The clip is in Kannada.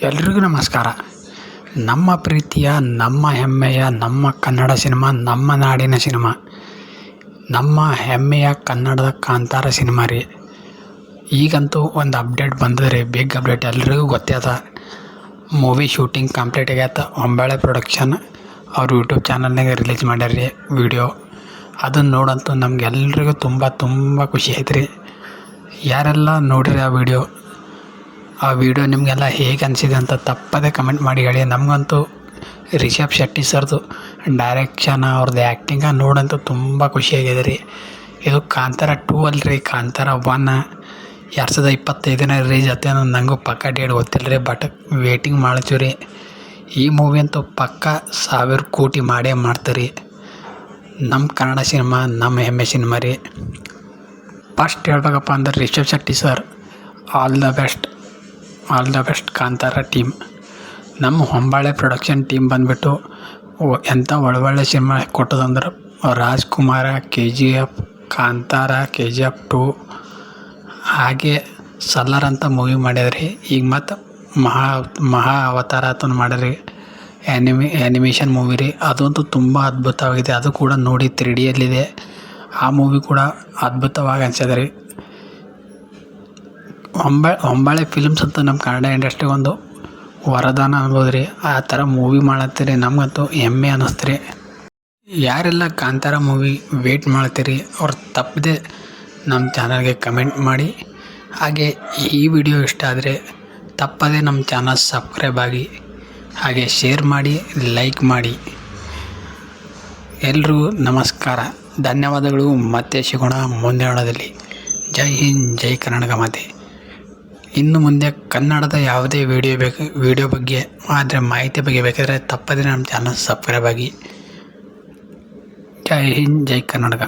ಎಲ್ರಿಗೂ ನಮಸ್ಕಾರ. ನಮ್ಮ ಪ್ರೀತಿಯ, ನಮ್ಮ ಹೆಮ್ಮೆಯ, ನಮ್ಮ ಕನ್ನಡ ಸಿನಿಮಾ, ನಮ್ಮ ನಾಡಿನ ಸಿನಿಮಾ, ನಮ್ಮ ಹೆಮ್ಮೆಯ ಕನ್ನಡದ ಕಾಂತಾರ ಸಿನಿಮಾ ರೀ. ಈಗಂತೂ ಒಂದು ಅಪ್ಡೇಟ್ ಬಂದದ್ರಿ, ಬಿಗ್ ಅಪ್ಡೇಟ್. ಎಲ್ರಿಗೂ ಗೊತ್ತೇ ಅದ. ಮೂವಿ ಶೂಟಿಂಗ್ ಕಂಪ್ಲೀಟ್ ಆಗ್ಯಾತ. ಹೊಂಬಾಳೆ ಪ್ರೊಡಕ್ಷನ್ ಅವ್ರ ಯೂಟ್ಯೂಬ್ ಚಾನಲ್ನಾಗ ರಿಲೀಸ್ ಮಾಡ್ಯಾರ್ರಿ ವಿಡಿಯೋ. ಅದನ್ನು ನೋಡಂತೂ ನಮ್ಗೆಲ್ರಿಗೂ ತುಂಬ ಖುಷಿ ಆಯ್ತು ರೀ. ಯಾರೆಲ್ಲ ನೋಡಿರಿ ಆ ವಿಡಿಯೋ ನಿಮಗೆಲ್ಲ ಹೇಗೆ ಅನಿಸಿದೆ ಅಂತ ತಪ್ಪದೇ ಕಮೆಂಟ್ ಮಾಡಿ ಹೇಳಿ. ನಮಗಂತೂ ರಿಷಬ್ ಶೆಟ್ಟಿ ಸರ್ದು ಡೈರೆಕ್ಷನ್, ಅವ್ರದ್ದು ಆ್ಯಕ್ಟಿಂಗ ನೋಡಂತೂ ತುಂಬ ಖುಷಿಯಾಗಿದೆ ರೀ. ಇದು ಕಾಂತಾರ 2 ಅಲ್ರಿ, ಕಾಂತಾರ 1 2025 ರಿಲೀಸ್ ಆಯ್ತು ಅನ್ನೋದು ನನಗೂ ಪಕ್ಕ ಡೇಟ್ ಗೊತ್ತಿಲ್ಲ ರೀ. ಬಟ್ ವೇಟಿಂಗ್ ಮಾಡ್ತೀವಿ ರೀ. ಈ ಮೂವಿ ಅಂತೂ ಪಕ್ಕ 1000 ಕೋಟಿ ಮಾಡೇ ಮಾಡ್ತೀರಿ. ನಮ್ಮ ಕನ್ನಡ ಸಿನಿಮಾ, ನಮ್ಮ ಹೆಮ್ಮೆ ಸಿನಿಮಾ ರೀ. ಫಸ್ಟ್ ಹೇಳ್ಬೇಕಪ್ಪ ಅಂದ್ರೆ Rishab Shetty sir, all the best Kantara team. ನಮ್ಮ ಹೊಂಬಾಳೆ ಪ್ರೊಡಕ್ಷನ್ ಟೀಮ್ ಬಂದುಬಿಟ್ಟು ಎಂಥ ಒಳ್ಳೊಳ್ಳೆ ಸಿನಿಮಾ ಕೊಟ್ಟದಂದ್ರೆ ರಾಜ್ಕುಮಾರ, KGF, ಕಾಂತಾರ, KGF 2, ಹಾಗೆ ಸಲಾರ್ ಅಂತ ಮೂವಿ ಮಾಡ್ಯಾದ್ರಿ. ಈಗ ಮತ್ತು ಮಹಾ ಅವತಾರ ಅಂತ ಮಾಡ್ಯಾರಿ, ಆ್ಯನಿಮೇಷನ್ ಮೂವಿ ರೀ. ಅದಂತೂ ತುಂಬ ಅದ್ಭುತವಾಗಿದೆ. ಅದು ಕೂಡ ನೋಡಿ 3Dಯಲ್ಲಿದೆ. ಆ ಮೂವಿ ಕೂಡ ಅದ್ಭುತವಾಗಿ ಅನ್ಸದ ರೀ. ಹೊಂಬಾಳೆ ಫಿಲ್ಮ್ಸ್ ಅಂತ ನಮ್ಮ ಕನ್ನಡ ಇಂಡಸ್ಟ್ರಿಗೆ ಒಂದು ವರದಾನ ಅನ್ಬೋದು ರೀ. ಆ ಥರ ಮೂವಿ ಮಾಡತ್ತೀರಿ, ನಮಗಂತೂ ಹೆಮ್ಮೆ ಅನ್ನಿಸ್ತೀರಿ. ಯಾರೆಲ್ಲ ಕಾಂತಾರ ಮೂವಿ ವೇಟ್ ಮಾಡ್ತೀರಿ ಅವ್ರು ತಪ್ಪದೆ ನಮ್ಮ ಚಾನಲ್ಗೆ ಕಮೆಂಟ್ ಮಾಡಿ. ಹಾಗೆ ಈ ವಿಡಿಯೋ ಇಷ್ಟ ಆದರೆ ತಪ್ಪದೆ ನಮ್ಮ ಚಾನಲ್ ಸಬ್ಸ್ಕ್ರೈಬ್ ಆಗಿ, ಹಾಗೆ ಶೇರ್ ಮಾಡಿ, ಲೈಕ್ ಮಾಡಿ. ಎಲ್ರಿಗೂ ನಮಸ್ಕಾರ, ಧನ್ಯವಾದಗಳು. ಮತ್ತೆ ಸಿಗೋಣ ಮುಂದಿನದಲ್ಲಿ. ಜೈ ಹಿಂದ್, ಜೈ ಕರ್ನಾಟಕ ಮಾತೆ. ಇನ್ನು ಮುಂದೆ ಕನ್ನಡದ ಯಾವುದೇ ವಿಡಿಯೋ ಬಗ್ಗೆ ಆದರೆ ಮಾಹಿತಿ ಬಗ್ಗೆ ಬೇಕಾದರೆ ತಪ್ಪದೇ ನಮ್ಮ ಚಾನಲ್ ಸಬ್ಸ್ಕ್ರೈಬ್ ಆಗಿ. ಜೈ ಹಿಂದ್, ಜೈ ಕರ್ನಾಟಕ.